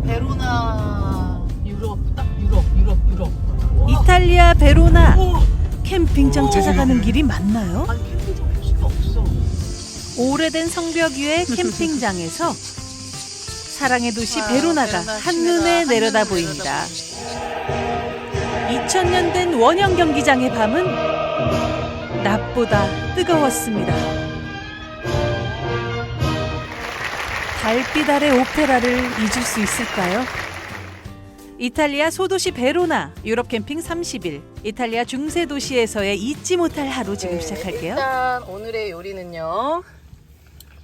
베로나 유럽 딱 유럽. 와. 이탈리아 베로나 오. 캠핑장 찾아가는 길이 맞나요? 아니 캠핑장 표시가 없어. 오래된 성벽 위의 캠핑장에서 사랑의 도시 베로나가 한눈에 내려다 보입니다. 2000년 된 원형 경기장의 밤은 낮보다 뜨거웠습니다. 달빛 아래 오페라를 잊을 수 있을까요? 이탈리아 소도시 베로나 유럽 캠핑 30일 이탈리아 중세 도시에서의 잊지 못할 하루 지금 시작할게요. 일단 오늘의 요리는요.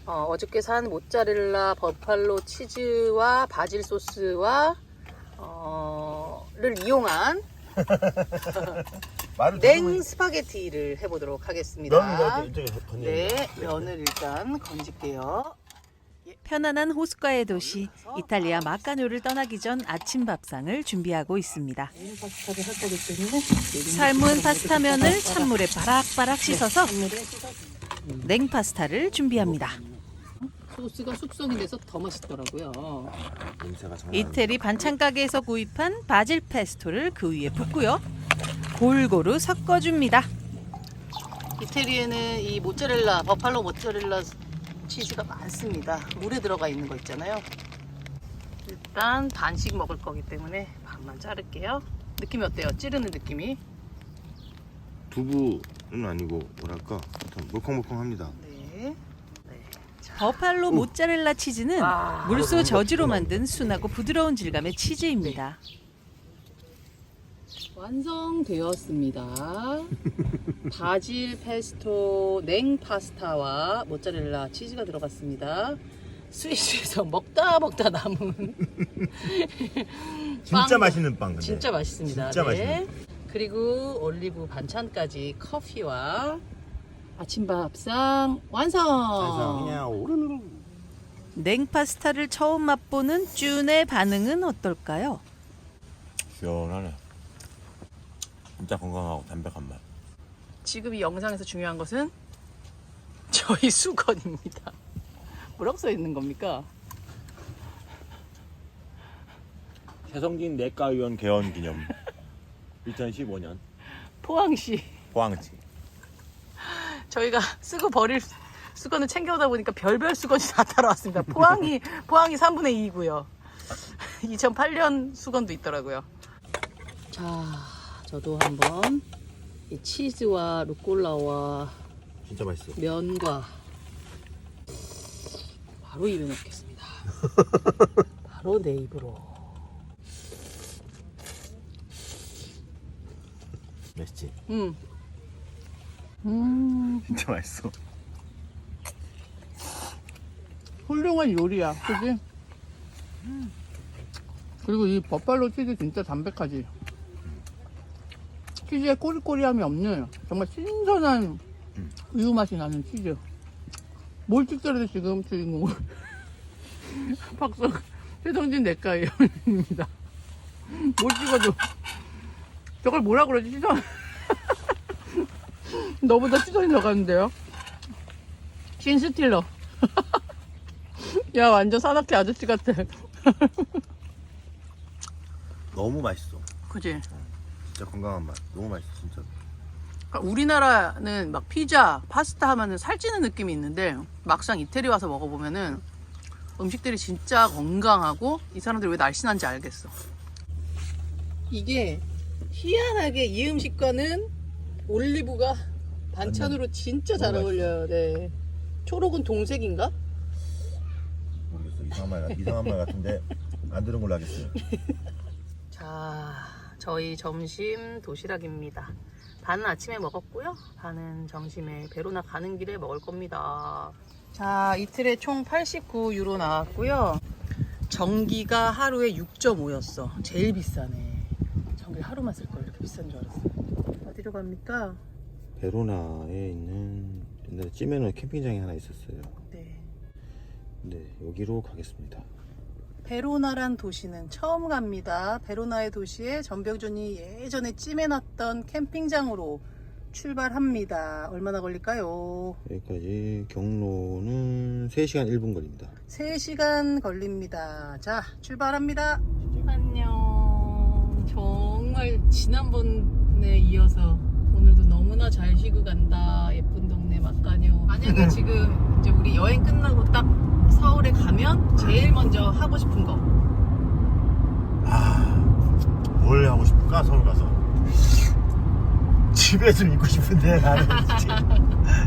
어저께 산 모짜렐라 버팔로 치즈와 바질 소스와 를 이용한 냉 스파게티를 해보도록 하겠습니다. 네, 면을 일단 건질게요. 편안한 호숫가의 도시 이탈리아 마카뇨를 떠나기 전 아침 밥상을 준비하고 있습니다. 파스타를 할 거기 때문에 삶은 파스타면을 찬물에 바락바락 씻어서 냉파스타를 준비합니다. 소스가 숙성이 돼서 더 맛있더라고요. 이태리 반찬 가게에서 구입한 바질 페스토를 그 위에 붓고요. 골고루 섞어줍니다. 이태리에는 이 모짜렐라, 버팔로 모짜렐라 치즈가 많습니다. 물에 들어가 있는 거 있잖아요. 일단 반씩 먹을 거기 때문에 반만 자를게요. 느낌이 어때요? 찌르는 느낌이? 두부는 아니고 뭐랄까 물컹물컹합니다. 네. 버팔로 모짜렐라 치즈는 와. 물소 저지로 만든 순하고 부드러운 질감의 치즈입니다. 완성되었습니다. 바질 페스토 냉 파스타와 모짜렐라 치즈가 들어갔습니다. 스위스에서 먹다 남은 진짜 맛있는 빵. 근데. 진짜 맛있습니다. 진짜 네. 맛있네. 그리고 올리브 반찬까지 커피와 아침밥상 완성. 그냥 오르르. 냉파스타를 처음 맛보는 쭌의 반응은 어떨까요? 시원하네. 진짜 건강하고 담백한 맛. 지금 이 영상에서 중요한 것은 저희 수건입니다. 뭐라고 써 있는 겁니까? 최성진 내과의원 개원 기념 2015년 포항시 포항시. 저희가 쓰고 버릴 수건을 챙겨오다 보니까 별별 수건이 다 따라왔습니다. 포항이 3분의 2이고요. 2008년 수건도 있더라고요. 자, 저도 한번 이 치즈와 루꼴라와 진짜 맛있어. 면과 바로 입에 넣겠습니다. 바로 내 입으로. 맛있지? 진짜 맛있어. 훌륭한 요리야, 그지? 그리고 이 버팔로 치즈 진짜 담백하지. 치즈에 꼬리꼬리함이 없는 정말 신선한 우유 맛이 나는 치즈. 뭘 찍더라도 지금 주인공은 박성 최성진 내과의원입니다. 뭘 찍어도 저걸 뭐라 그러지? 시선 너보다 시선이 더 가는데요. 신스틸러. 야, 완전 산악회 아저씨 같아. 너무 맛있어. 그지? 진짜 건강한 맛. 너무 맛있어 진짜. 그러니까 우리나라는 막 피자, 파스타 하면은 살찌는 느낌이 있는데 막상 이태리 와서 먹어보면은 음식들이 진짜 건강하고 이 사람들이 왜 날씬한지 알겠어. 이게 희한하게 이 음식과는 올리브가 반찬으로 진짜 잘 어울려요. 네. 초록은 동색인가? 모르겠어. 이상한 말 같은데 안 들은 걸로 하겠어요. 자, 저희 점심 도시락입니다. 반은 아침에 먹었고요. 반은 점심에 베로나 가는 길에 먹을 겁니다. 자, 이틀에 총 89유로 나왔고요. 전기가 하루에 6.5였어. 제일 비싸네. 전기 하루만 쓸 걸 이렇게 비싼 줄 알았어. 어디로 갑니까? 베로나에 있는 옛날에 찜해놓은 캠핑장이 하나 있었어요. 네. 네, 여기로 가겠습니다. 베로나란 도시는 처음 갑니다. 베로나의 도시에 전병준이 예전에 찜해놨던 캠핑장으로 출발합니다. 얼마나 걸릴까요? 여기까지 경로는 3시간 1분 걸립니다. 3시간 걸립니다. 자, 출발합니다. 안녕. 정말 지난번에 이어서 오늘도 너무나 잘 쉬고 간다. 예쁜 동네 막가녀. 만약에 지금 이제 우리 여행 끝나고 딱 서울에 가면 제일 먼저 하고 싶은 거. 뭘 하고 싶을까? 서울 가서 집에 좀 있고 싶은데 나는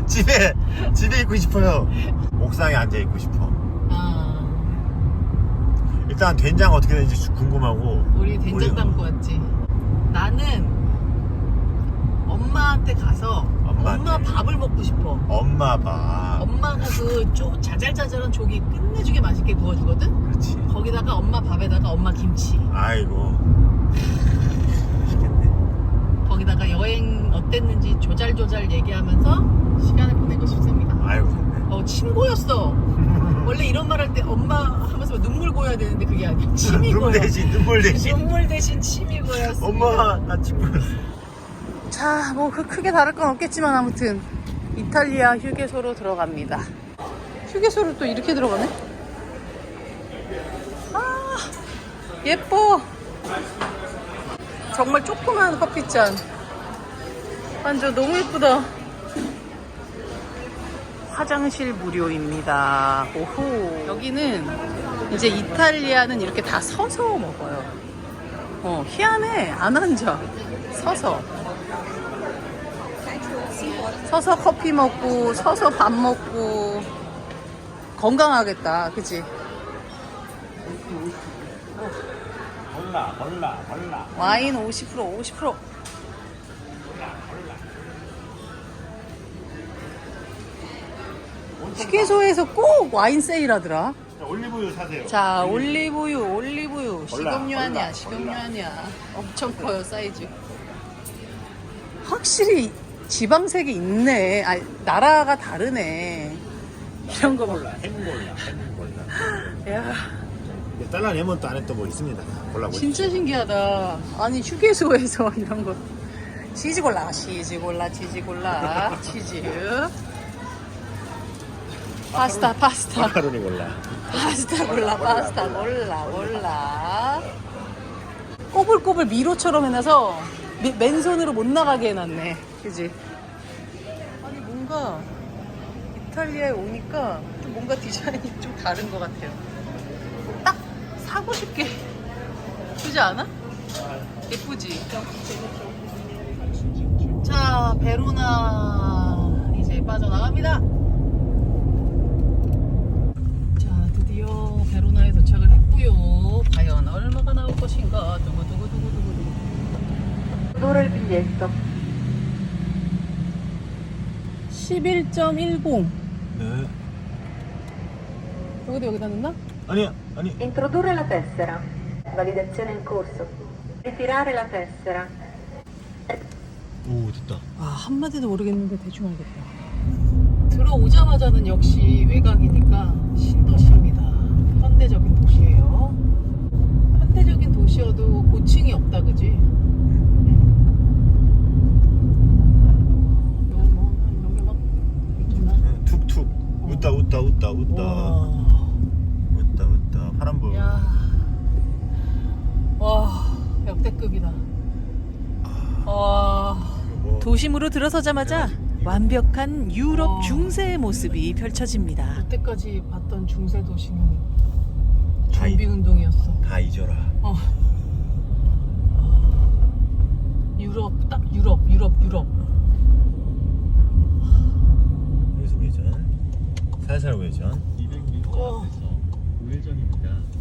집에 있고 싶어요. 옥상에 앉아 있고 싶어. 일단 된장 어떻게 되는지 궁금하고. 우리 된장 담고 왔지. 나는 엄마한테 가서 엄마한테. 엄마 밥을 먹고 싶어. 엄마 밥. 엄마가 그 자잘자잘한 조기 끝내주게 맛있게 구워주거든? 그렇지. 거기다가 엄마 밥에다가 엄마 김치. 아이고. 맛있겠네. 거기다가 여행 어땠는지 조잘조잘 얘기하면서 시간을 보내고 싶습니다. 아이고 좋네. 침 고였어. 원래 이런 말 할 때 엄마 하면서 눈물 고여야 되는데 그게 아니야. 침이 고여. 눈물 대신. 눈물 대신 침이 고였어. 엄마 나 친구였어. 자, 뭐 크게 다를 건 없겠지만 아무튼 이탈리아 휴게소로 들어갑니다. 휴게소를 또 이렇게 들어가네? 아, 예뻐. 정말 조그만 커피잔. 완전 너무 예쁘다. 화장실 무료입니다. 오호. 여기는 이제 이탈리아는 이렇게 다 서서 먹어요. 희한해. 안 앉아. 서서 커피 먹고 서서 밥 먹고 건강하겠다. 그치? 몰라. 와인 50%. 휴게소에서 꼭 와인 세일하더라. 올리브유 사세요. 자, 올리브유. 올라. 식용유아니야. 엄청 커요, 사이즈. 확실히 지방색이 있네. 나라가 다르네. 이런 거 몰라. 햄골라. 야, 잘라내면 또 안에 또 뭐 있습니다. 골라보세요. 진짜 신기하다. 아니, 휴게소에서 이런 거. 치즈 골라. 치즈. 파스타. 마카로니 골라. 파스타 골라. 꼬불꼬불 미로처럼 해놔서 맨손으로 못 나가게 해놨네. 그지? 아니, 뭔가 이탈리아에 오니까 좀 뭔가 디자인이 좀 다른 것 같아요. 딱 사고 싶게. 그지 않아? 예쁘지? 자, 베로나 이제 빠져나갑니다. 드디어 베로나에 도착을 했고요. 과연 얼마가 나올 것인가. 두구두구두구두구. D'ora il biglietto. 11.10. 네. 여기다 넣나? 아니. Introdurre la tessera. Validazione in corso. Ritirare la tessera. 오 됐다. 한마디도 모르겠는데 대충 알겠다. 들어오자마자는 역시 외곽이니까 신도시입니다. 현대적인 도시예요. 현대적인 도시여도 고층이 없다, 그지? 이런 게 막 있나? 툭툭 웃다 파란불. 야, 와, 역대급이다. 와, 뭐 도심으로 들어서자마자 완벽한 유럽 중세의 모습이 펼쳐집니다. 그때까지 봤던 중세 도시는 다 준비 운동이었어. 다 잊어라. 유럽. 우회전. 살살 우회전.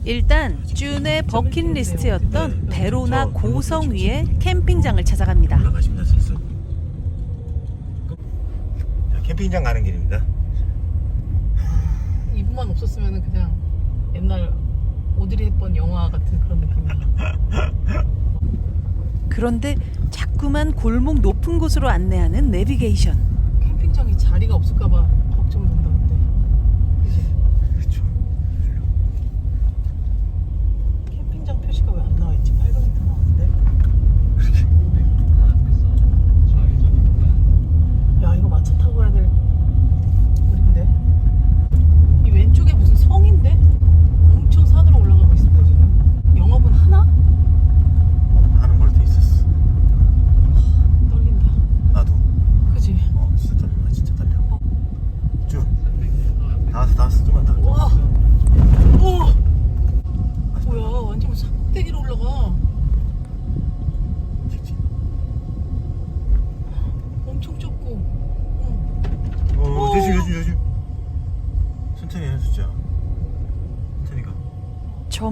일단 쭌의 버킷리스트였던 베로나 고성 위에 캠핑장을 찾아갑니다. 올라가십니다. 슬슬. 자, 캠핑장 가는 길입니다. 이분만 없었으면 그냥 옛날 오드리 헵번 영화 같은 그런 느낌이야. 그런데 자꾸만 골목 높은 곳으로 안내하는 내비게이션. 캠핑장에 자리가 없을까봐 걱정된다 근데. 그지? 그렇죠. 캠핑장 표시가 왜 안 나와 있지? 800m 나왔는데.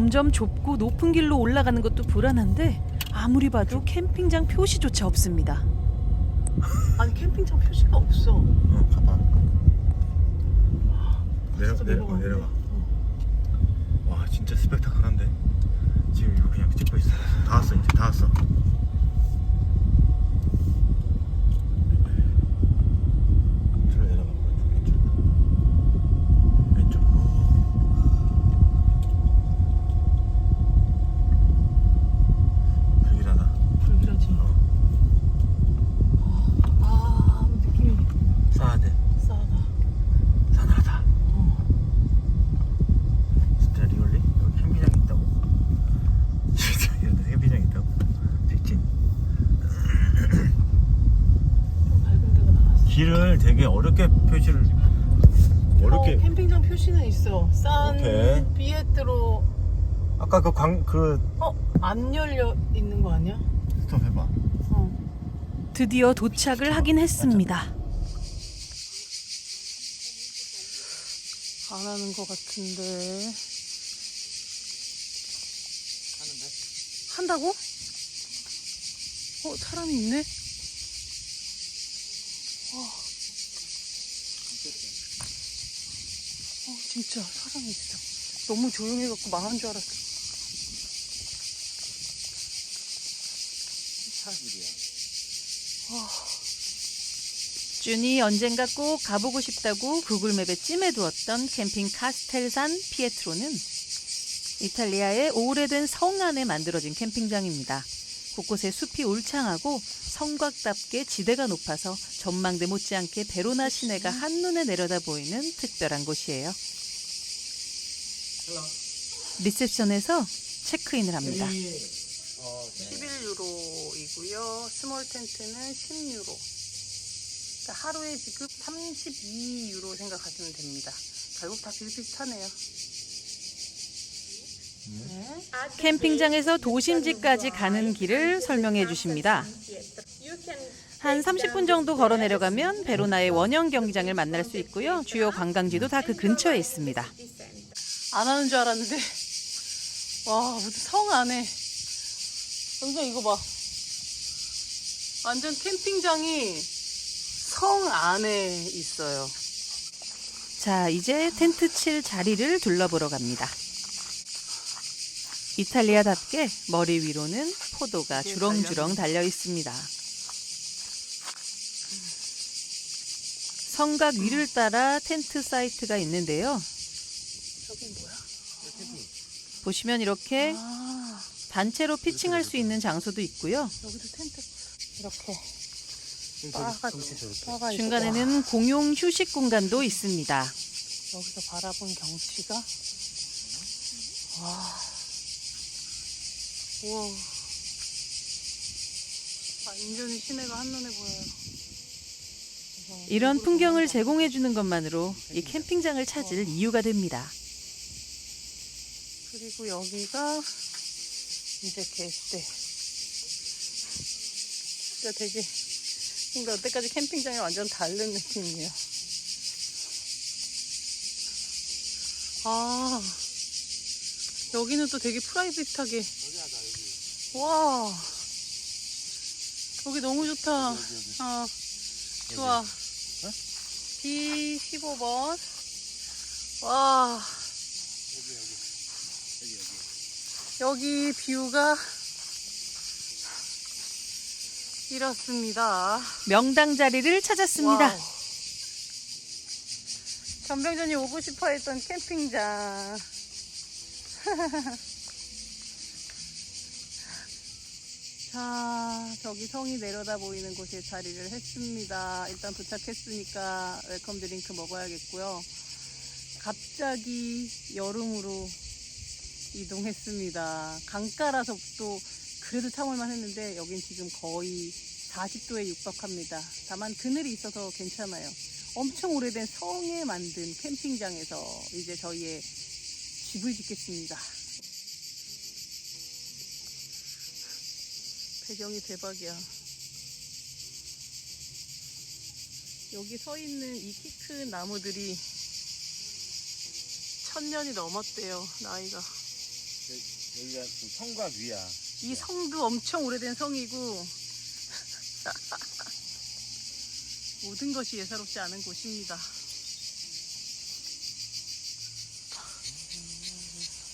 점점 좁고 높은 길로 올라가는 것도 불안한데 아무리 봐도 캠핑장 표시조차 없습니다. 아니 캠핑장 표시가 없어. 가봐. 진짜 내려가네. 내려가. 와 진짜 스펙타클한데. 지금 이거 그냥 찍고 있어. 다 왔어 이제 다 왔어. 들어 내려가. 왼쪽. 불길하다. 불길하지. 아 느낌이 싸하대. 싸하다. 싸늘하다. 진짜 리얼리? 여기 캠핑장 있다고? 진짜 이런 데 캠핑장 있다고? 직진. 좀 밝은 데가 나왔어. 길을 되게 어렵게 표시를 어렵게. 캠핑장 표시는 있어. 산 오케이. 피에트로. 아까 안 열려 있는 거 아니야? 스톱 해봐. 드디어 도착을 하긴 했습니다. 안 하는 거 같은데. 한다고? 사람이 있네? 진짜 사람이 있어. 너무 조용해갖고 망한 줄 알았어. 준이 언젠가 꼭 가보고 싶다고 구글맵에 찜해두었던 캠핑 카스텔산 피에트로는 이탈리아의 오래된 성 안에 만들어진 캠핑장입니다. 곳곳에 숲이 울창하고 성곽답게 지대가 높아서 전망대 못지않게 베로나 시내가 한눈에 내려다 보이는 특별한 곳이에요. 리셉션에서 체크인을 합니다. 11유로이고요. 스몰 텐트는 10유로. 그러니까 하루에 지급 32유로 생각하시면 됩니다. 결국 다 비슷비슷하네요. 캠핑장에서 도심지까지 가는 길을 설명해 주십니다. 한 30분 정도 걸어 내려가면 베로나의 원형 경기장을 만날 수 있고요. 주요 관광지도 다 그 근처에 있습니다. 안 하는 줄 알았는데 와 무슨 성 안에 여기가 이거 봐. 완전 캠핑장이 성 안에 있어요. 자, 이제 텐트 칠 자리를 둘러보러 갑니다. 이탈리아답게 머리 위로는 포도가 주렁주렁 달려 있습니다. 성곽 위를 따라 텐트 사이트가 있는데요. 저긴 뭐야? 보시면 이렇게 단체로 피칭할 수 있는 장소도 있고요. 여기도 텐트 이렇게 바가 있고 중간에는 공용 휴식 공간도 있습니다. 여기서 바라본 경치가 우와 완전히 시내가 한눈에 보여요. 이런 풍경을 제공해 주는 것만으로 이 캠핑장을 찾을 이유가 됩니다. 그리고 여기가 이제 개스대. 진짜 되게 뭔가 여태까지 캠핑장이 완전 다른 느낌이에요. 여기는 또 되게 프라이빗하게. 와 여기 너무 좋다. 좋아. B15번. 와 여기 뷰가 이렇습니다. 명당 자리를 찾았습니다. 와우. 전병전이 오고 싶어 했던 캠핑장. 자, 저기 성이 내려다 보이는 곳에 자리를 했습니다. 일단 도착했으니까 웰컴 드링크 먹어야겠고요. 갑자기 여름으로 이동했습니다. 강가라서 또 그래도 참을만 했는데 여긴 지금 거의 40도에 육박합니다. 다만 그늘이 있어서 괜찮아요. 엄청 오래된 성에 만든 캠핑장에서 이제 저희의 집을 짓겠습니다. 배경이 대박이야. 여기 서 있는 이 키 큰 나무들이 1000년이 넘었대요, 나이가. 여기가 그 성곽 위야. 이 성도 엄청 오래된 성이고 모든 것이 예사롭지 않은 곳입니다.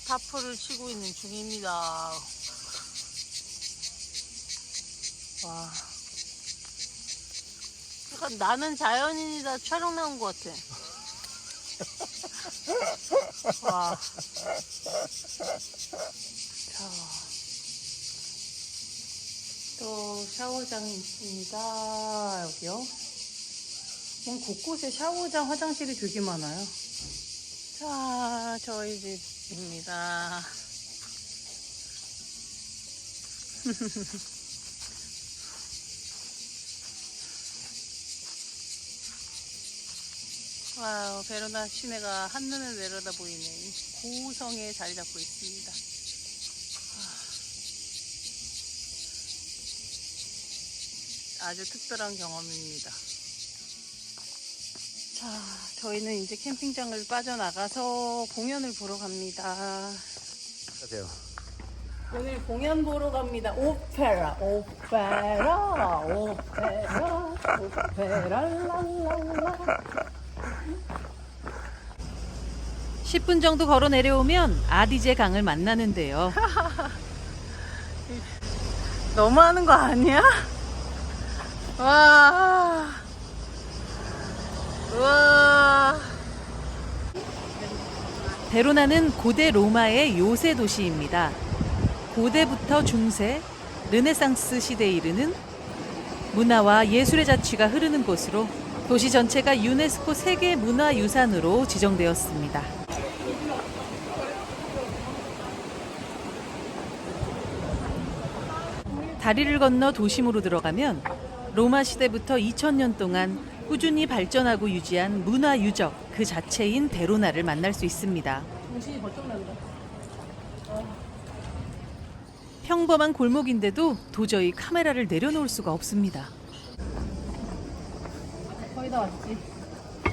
타프를 치고 있는 중입니다. 와, 약간 나는 자연인이다 촬영 나온 것 같아. 와. 자, 또 샤워장이 있습니다. 여기요. 곳곳에 샤워장, 화장실이 되게 많아요. 자, 저희 집입니다. 와우, 베로나 시내가 한눈에 내려다 보이는 고성에 자리 잡고 있습니다. 아주 특별한 경험입니다. 자, 저희는 이제 캠핑장을 빠져나가서 공연을 보러 갑니다. 안녕하세요. 오늘 공연 보러 갑니다. 오페라, 랄랄라. 10분 정도 걸어 내려오면 아디제 강을 만나는데요. 너무하는 거 아니야? 와, 우와. 베로나는 고대 로마의 요새 도시입니다. 고대부터 중세, 르네상스 시대에 이르는 문화와 예술의 자취가 흐르는 곳으로 도시 전체가 유네스코 세계 문화유산으로 지정되었습니다. 다리를 건너 도심으로 들어가면 로마 시대부터 2000년 동안 꾸준히 발전하고 유지한 문화 유적 그 자체인 베로나를 만날 수 있습니다. 정신이 벌쩍 난다. 평범한 골목인데도 도저히 카메라를 내려놓을 수가 없습니다. 거의 다 왔지.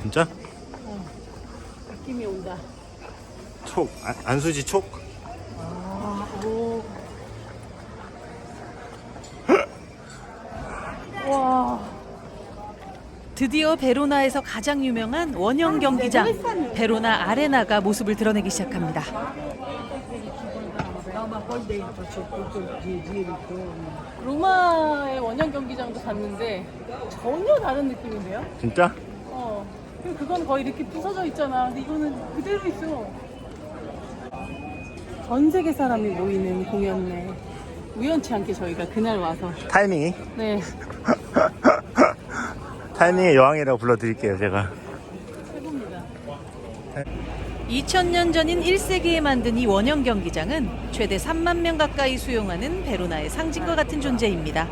진짜? 느낌이 온다. 촉. 안수지 촉? 오. 와. 드디어 베로나에서 가장 유명한 원형 경기장 베로나 아레나가 모습을 드러내기 시작합니다. 로마의 원형 경기장도 갔는데 전혀 다른 느낌인데요? 진짜? 그리고 그건 거의 이렇게 부서져 있잖아. 근데 이거는 그대로 있어. 전 세계 사람이 모이는 공연에 우연치 않게 저희가 그날 와서 타이밍이? 네, 타이밍의 여왕이라고 불러드릴게요, 제가. 최고입니다. 2000년 전인 1세기에 만든 이 원형 경기장은 최대 3만 명 가까이 수용하는 베로나의 상징과 같은 존재입니다.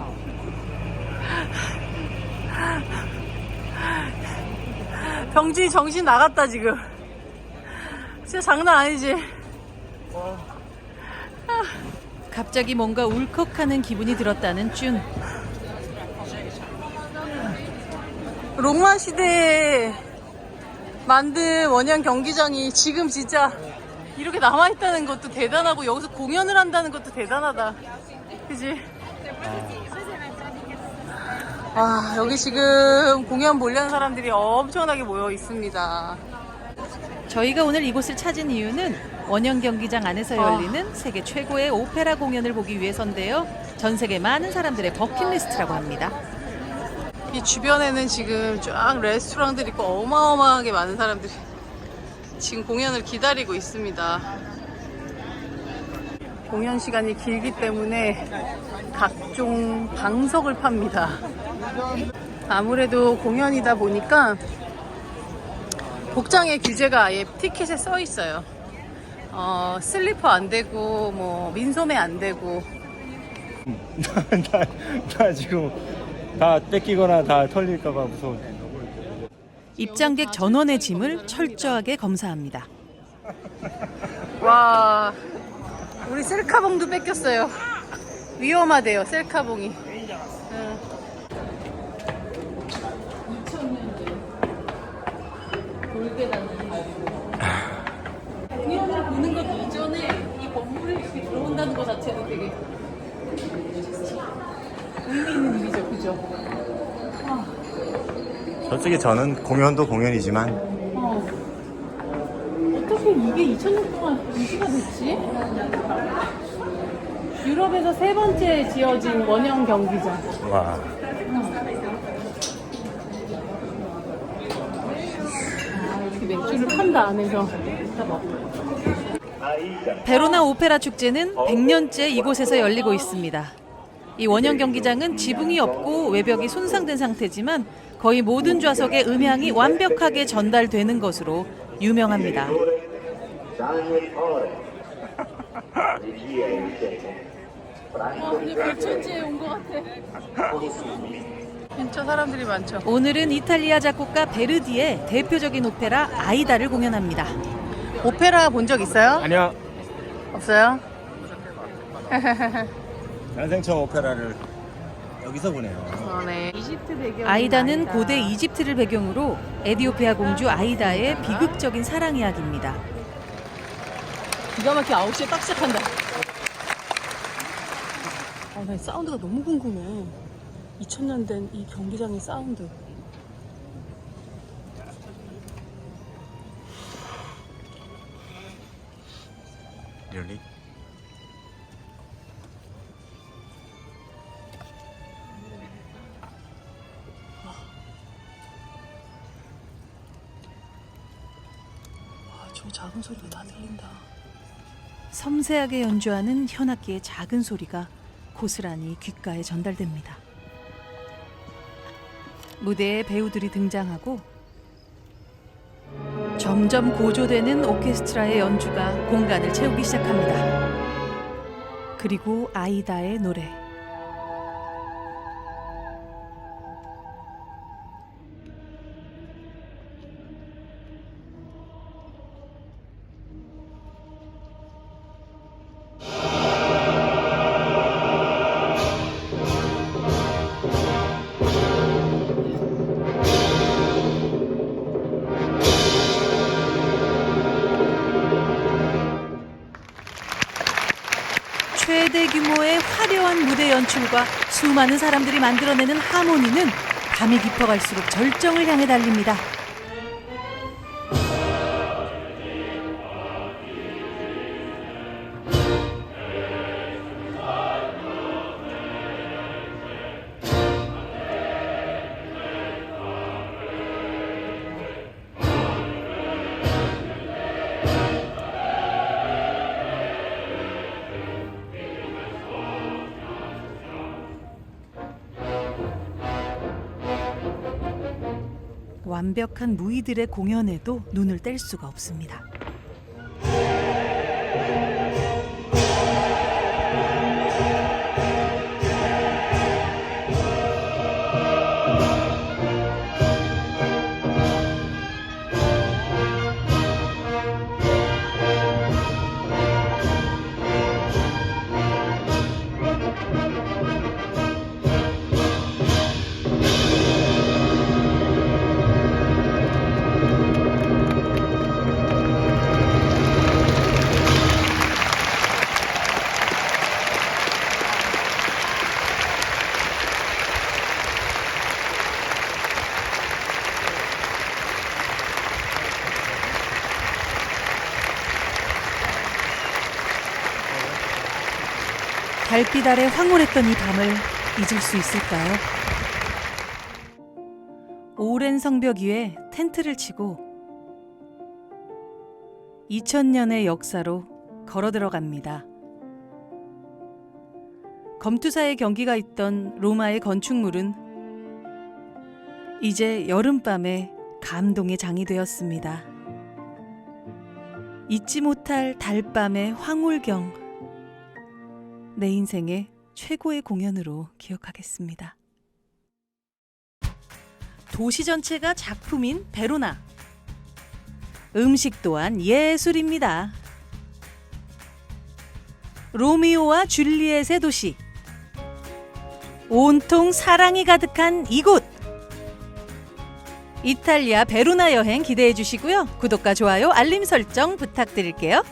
병진이 정신 나갔다 지금. 진짜 장난 아니지. 갑자기 뭔가 울컥하는 기분이 들었다는 쭌. 로마 시대에 만든 원형 경기장이 지금 진짜 이렇게 남아있다는 것도 대단하고 여기서 공연을 한다는 것도 대단하다. 그지? 아, 여기 지금 공연 보려는 사람들이 엄청나게 모여 있습니다. 저희가 오늘 이곳을 찾은 이유는 원형 경기장 안에서 열리는 세계 최고의 오페라 공연을 보기 위해서인데요. 전 세계 많은 사람들의 버킷리스트라고 합니다. 이 주변에는 지금 쫙 레스토랑들이 있고 어마어마하게 많은 사람들이 지금 공연을 기다리고 있습니다. 공연 시간이 길기 때문에 각종 방석을 팝니다. 아무래도 공연이다 보니까 복장의 규제가 아예 티켓에 써 있어요. 슬리퍼 안 되고 뭐 민소매 안 되고. 나 지금 다 뺏기거나 다 털릴까봐 무서워. 입장객 전원의 짐을 철저하게 검사합니다. 와, 우리 셀카봉도 뺏겼어요. 위험하대요, 셀카봉이. 응. 2000년대 돌계단이 공연을 보는 것 이전에 이 건물을 한다는 것 자체도 되게 의미 있는 일이죠, 그죠? 솔직히 저는 공연도 공연이지만 어떻게 이게 2000년 동안 유지가 됐지? 유럽에서 세 번째 지어진 원형 경기장. 와 이렇게 맥주를 판다 안에서. 베로나 오페라 축제는 100년째 이곳에서 열리고 있습니다. 이 원형 경기장은 지붕이 없고 외벽이 손상된 상태지만 거의 모든 좌석에 음향이 완벽하게 전달되는 것으로 유명합니다. 이제 별천지에 온 것 같아. 진짜 사람들이 많죠. 오늘은 이탈리아 작곡가 베르디의 대표적인 오페라 아이다를 공연합니다. 오페라 본 적 있어요? 아니요 없어요? 난생 처음 오페라를 여기서 보네요. 네. 이집트 배경. 아이다는 고대 이집트를 배경으로 에디오피아 공주 아이다의 비극적인 사랑 이야기입니다. 기가 막히게 9시에 딱 시작한다. 나 사운드가 너무 궁금해. 2000년 된 이 경기장의 사운드. Really? 저 작은 소리가 다 들린다. 섬세하게 연주하는 현악기의 작은 소리가 고스란히 귓가에 전달됩니다. 무대에 배우들이 등장하고 점점 고조되는 오케스트라의 연주가 공간을 채우기 시작합니다. 그리고 아이다의 노래. 최대 규모의 화려한 무대 연출과 수많은 사람들이 만들어내는 하모니는 밤이 깊어갈수록 절정을 향해 달립니다. 완벽한 무희들의 공연에도 눈을 뗄 수가 없습니다. 달빛 아래 황홀했던 이 밤을 잊을 수 있을까요? 오랜 성벽 위에 텐트를 치고 2000년의 역사로 걸어 들어갑니다. 검투사의 경기가 있던 로마의 건축물은 이제 여름밤의 감동의 장이 되었습니다. 잊지 못할 달밤의 황홀경, 내 인생의 최고의 공연으로 기억하겠습니다. 도시 전체가 작품인 베로나. 음식 또한 예술입니다. 로미오와 줄리엣의 도시. 온통 사랑이 가득한 이곳. 이탈리아 베로나 여행 기대해 주시고요. 구독과 좋아요, 알림 설정 부탁드릴게요.